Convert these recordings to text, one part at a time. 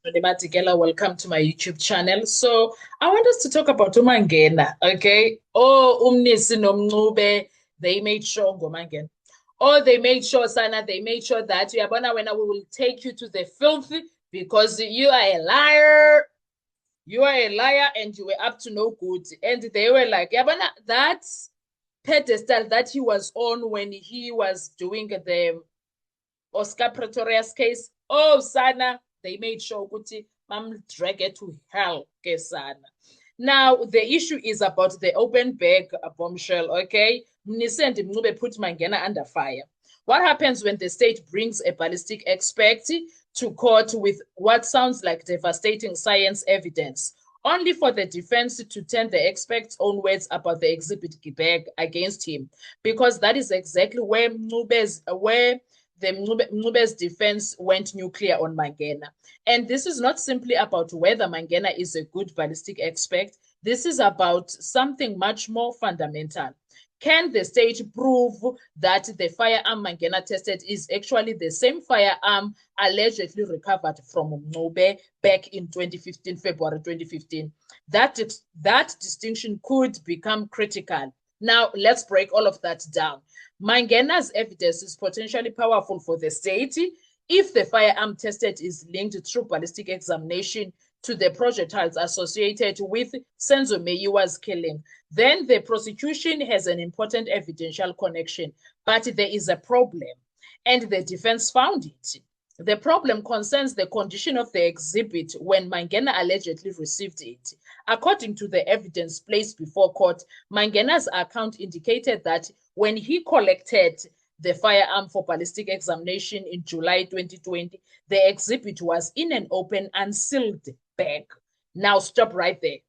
Matikela, welcome to my YouTube channel. So I want us to talk about uMangena, okay? Oh, umnisi nomncube, they made sure ngomangena. Oh, they made sure, Sana, they made sure that uyabona when we will take you to the filth because you are a liar. You are a liar and you were up to no good. And they were like, yabona, that pedestal that he was on when he was doing the Oscar Pretorius case. Oh, Sana, they made sure ukuthi drag it to hell, ke Sana. Now, the issue is about the open bag bombshell, okay? Mnisend Mncube put Mangena under fire. What happens when the state brings a ballistic expert to court with what sounds like devastating science evidence, only for the defense to turn the expert's own words about the exhibit bag against him? Because that is exactly where Mncube's defense went nuclear on Mangena. And this is not simply about whether Mangena is a good ballistic expert. This is about something much more fundamental. Can the state prove that the firearm Mangena tested is actually the same firearm allegedly recovered from Mncube back in 2015, February 2015? That distinction could become critical. Now, let's break all of that down. Mangena's evidence is potentially powerful for the state if the firearm tested is linked through ballistic examination to the projectiles associated with Senzo Meyiwa's killing. Then the prosecution has an important evidential connection, but there is a problem, and the defense found it. The problem concerns the condition of the exhibit when Mangena allegedly received it. According to the evidence placed before court, Mangena's account indicated that when he collected the firearm for ballistic examination in July 2020, the exhibit was in an open, unsealed bag. Now, stop right there.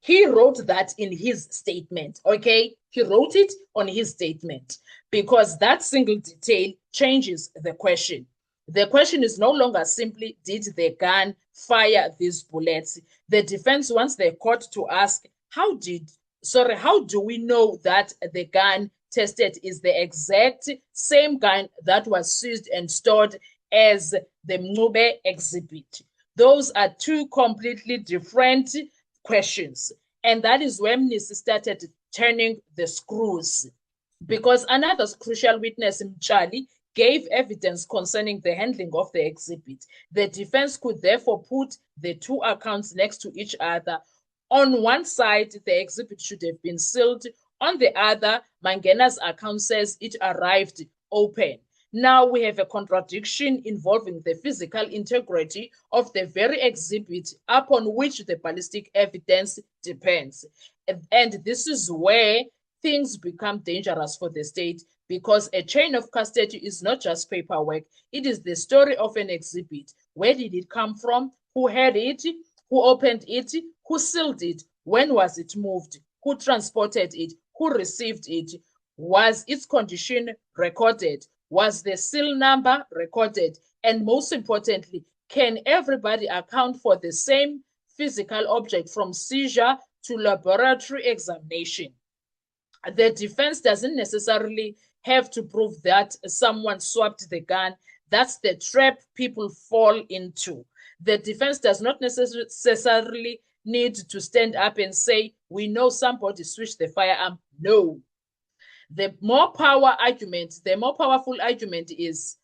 He wrote that in his statement, okay? He wrote it on his statement because that single detail changes the question. The question is no longer simply, did the gun fire these bullets? The defense wants the court to ask, how do we know that the gun tested is the exact same gun that was seized and stored as the Mncube exhibit? Those are two completely different questions. And that is when Mnisi started turning the screws. Because another crucial witness, Mtshali, gave evidence concerning the handling of the exhibit. The defense could therefore put the two accounts next to each other. On one side, the exhibit should have been sealed. On the other, Mangena's account says it arrived open. Now we have a contradiction involving the physical integrity of the very exhibit upon which the ballistic evidence depends. And this is where things become dangerous for the state because a chain of custody is not just paperwork. It is the story of an exhibit. Where did it come from? Who had it? Who opened it? Who sealed it? When was it moved? Who transported it? Who received it? Was its condition recorded? Was the seal number recorded? And most importantly, can everybody account for the same physical object from seizure to laboratory examination? The defense doesn't necessarily have to prove that someone swapped the gun. That's the trap people fall into. The defense does not necessarily need to stand up and say, we know somebody switched the firearm. No, the more powerful argument is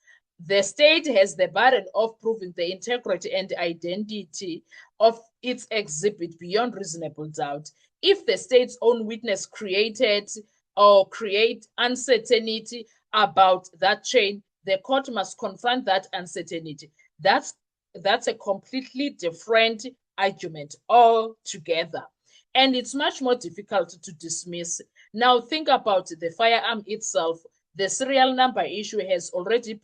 the state has the burden of proving the integrity and identity of its exhibit beyond reasonable doubt. If the state's own witness create uncertainty about that chain, the court must confront that uncertainty. That's a completely different argument altogether. And it's much more difficult to dismiss. Now think about the firearm itself. The serial number issue has already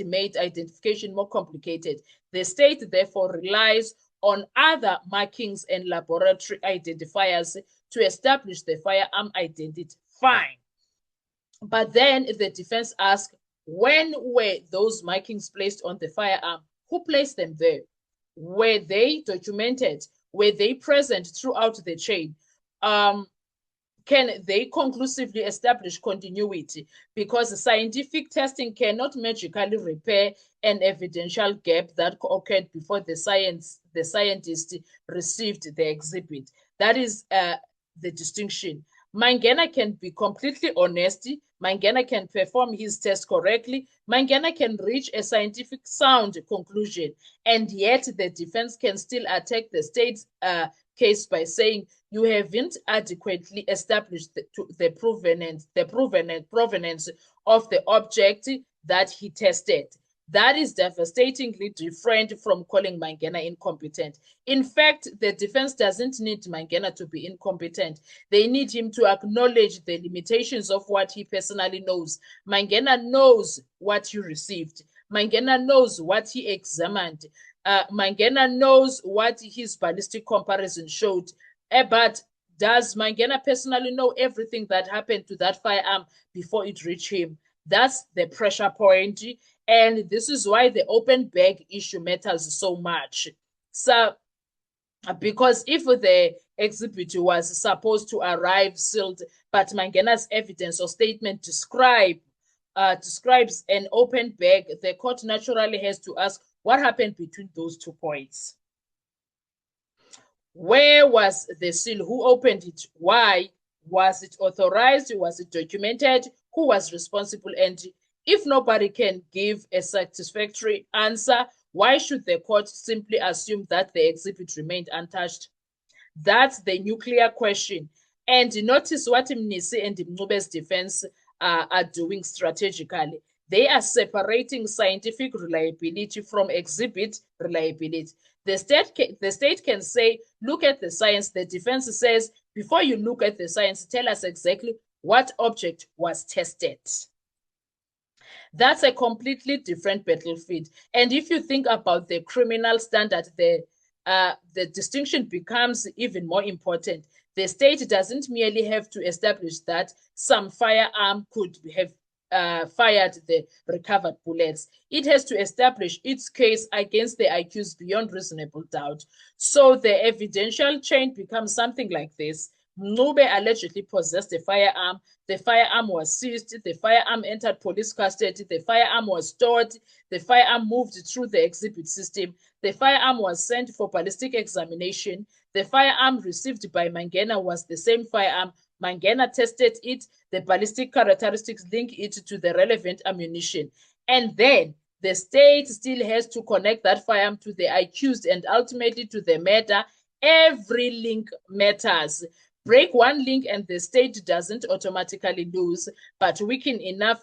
made identification more complicated. The state therefore relies on other markings and laboratory identifiers to establish the firearm identity. Fine. But then the defense asks, when were those markings placed on the firearm? Who placed them there? Were they documented? Were they present throughout the chain? can they conclusively establish continuity? Because scientific testing cannot magically repair an evidential gap that occurred before the scientist received the exhibit. That is the distinction. Mangena can be completely honest. Mangena can perform his test correctly. Mangena can reach a scientific sound conclusion, and yet the defense can still attack the state's case by saying you haven't adequately established the provenance of the object that he tested. That is devastatingly different from calling Mangena incompetent. In fact, the defense doesn't need Mangena to be incompetent. They need him to acknowledge the limitations of what he personally knows. Mangena knows what he received. Mangena knows what he examined. Mangena knows what his ballistic comparison showed. But does Mangena personally know everything that happened to that firearm before it reached him? That's the pressure point. And this is why the open bag issue matters so much. So, because if the exhibit was supposed to arrive sealed, but Mangena's evidence or statement describes an open bag, the court naturally has to ask what happened between those 2 points. Where was the seal? Who opened it? Why? Was it authorized? Was it documented? Who was responsible? And if nobody can give a satisfactory answer, why should the court simply assume that the exhibit remained untouched? That's the nuclear question. And notice what Mnisi and Mnube's defense are doing strategically. They are separating scientific reliability from exhibit reliability. The state can say, look at the science. The defense says, before you look at the science, tell us exactly what object was tested. That's a completely different battlefield. And if you think about the criminal standard, the distinction becomes even more important. The state doesn't merely have to establish that some firearm could have fired the recovered bullets. It has to establish its case against the accused beyond reasonable doubt. So the evidential chain becomes something like this. Mnube allegedly possessed a firearm. The firearm was seized. The firearm entered police custody. The firearm was stored. The firearm moved through the exhibit system. The firearm was sent for ballistic examination. The firearm received by Mangena was the same firearm. Mangena tested it. The ballistic characteristics link it to the relevant ammunition. And then the state still has to connect that firearm to the accused and ultimately to the murder. Every link matters. Break one link and the state doesn't automatically lose, but weaken enough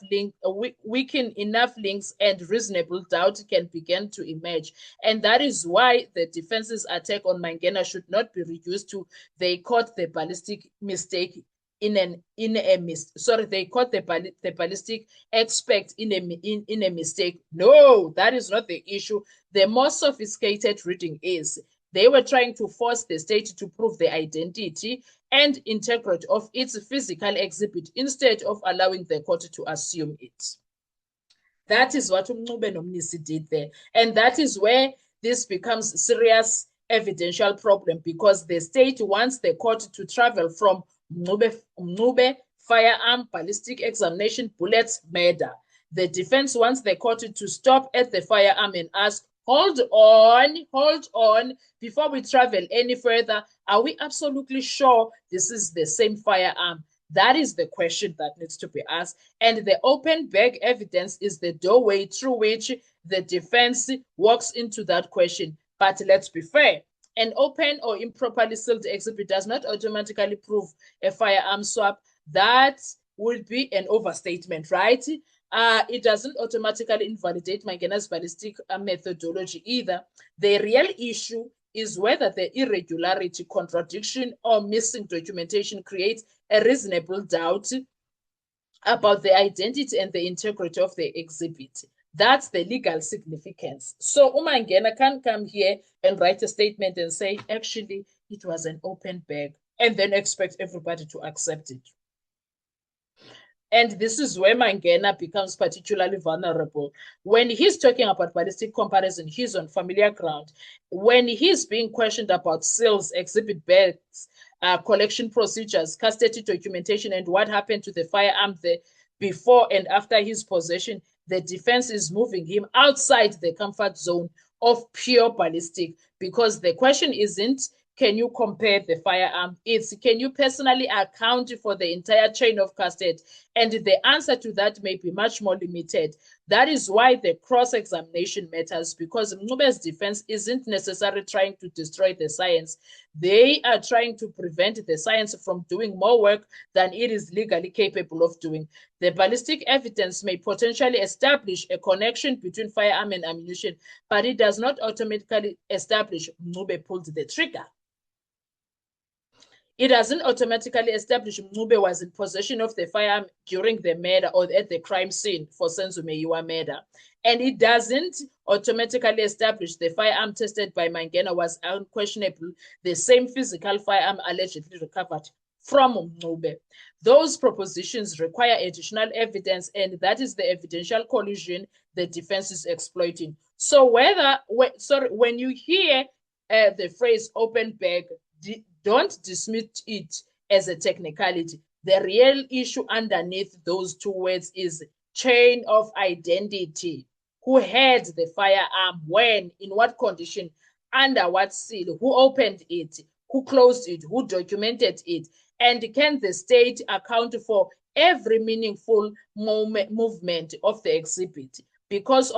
links and reasonable doubt can begin to emerge. And that is why the defense's attack on Mangena should not be reduced to they caught the ballistic mistake they caught the ballistic expert in a mistake. No, that is not the issue. The more sophisticated reading is they were trying to force the state to prove the identity and integrity of its physical exhibit instead of allowing the court to assume it. That is what Mncube noMnisi did there. And that is where this becomes a serious evidential problem, because the state wants the court to travel from Mncube, firearm, ballistic examination, bullets, murder. The defense wants the court to stop at the firearm and ask, hold on, before we travel any further, are we absolutely sure this is the same firearm? That is the question that needs to be asked. And the open bag evidence is the doorway through which the defense walks into that question. But let's be fair. An open or improperly sealed exhibit does not automatically prove a firearm swap. That would be an overstatement, right? It doesn't automatically invalidate Mangena's ballistic methodology either. The real issue is whether the irregularity, contradiction, or missing documentation creates a reasonable doubt about the identity and the integrity of the exhibit. That's the legal significance. So Mangena can't come here and write a statement and say, actually, it was an open bag, and then expect everybody to accept it. And this is where Mangena becomes particularly vulnerable. When he's talking about ballistic comparison, he's on familiar ground. When he's being questioned about seals, exhibit bags, collection procedures, custody documentation, and what happened to the firearm there before and after his possession, the defense is moving him outside the comfort zone of pure ballistic, because the question isn't, can you compare the firearm? It's, can you personally account for the entire chain of custody? And the answer to that may be much more limited. That is why the cross-examination matters, because Mncube's defense isn't necessarily trying to destroy the science. They are trying to prevent the science from doing more work than it is legally capable of doing. The ballistic evidence may potentially establish a connection between firearm and ammunition, but it does not automatically establish Mncube pulled the trigger. It doesn't automatically establish Mncube was in possession of the firearm during the murder or at the crime scene for Senzo Meyiwa murder. And it doesn't automatically establish the firearm tested by Mangena was unquestionable the same physical firearm allegedly recovered from Mncube. Those propositions require additional evidence, and that is the evidential collusion the defense is exploiting. So when you hear the phrase open bag, don't dismiss it as a technicality. The real issue underneath those two words is chain of identity. Who had the firearm, when, in what condition, under what seal, who opened it, who closed it, who documented it, and can the state account for every meaningful movement of the exhibit? Because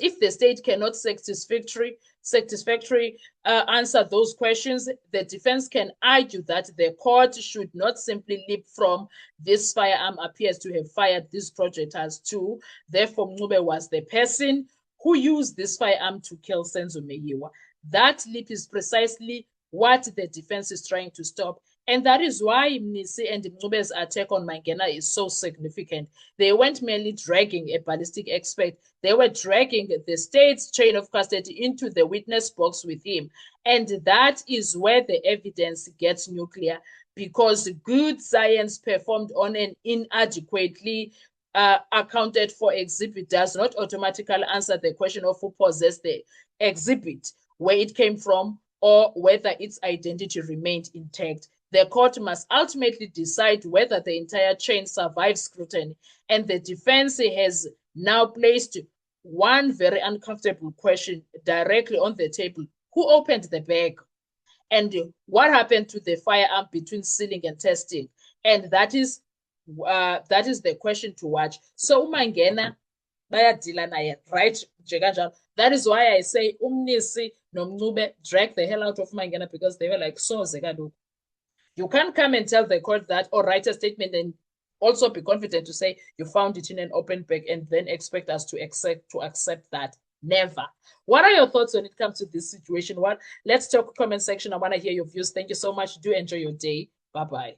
if the state cannot satisfactorily answer those questions, the defense can argue that the court should not simply leap from this firearm appears to have fired this projectiles too. Therefore, Mncube was the person who used this firearm to kill Senzo Meyiwa. That leap is precisely what the defense is trying to stop. And that is why Mnisi and Mncube's attack on Mangena is so significant. They weren't merely dragging a ballistic expert, they were dragging the state's chain of custody into the witness box with him. And that is where the evidence gets nuclear, because good science performed on an inadequately accounted for exhibit does not automatically answer the question of who possessed the exhibit, where it came from, or whether its identity remained intact. The court must ultimately decide whether the entire chain survives scrutiny. And the defense has now placed one very uncomfortable question directly on the table. Who opened the bag? And what happened to the firearm between sealing and testing? And that is the question to watch. So Mangena bayadila naye, right? That is why I say Mnisi noMncube drag the hell out of Mangena, because they were like, so Zekadu. You can't come and tell the court that, or write a statement and also be confident to say you found it in an open bag and then expect us to accept that. Never. What are your thoughts when it comes to this situation? Let's talk comment section. I want to hear your views. Thank you so much. Do enjoy your day. Bye-bye.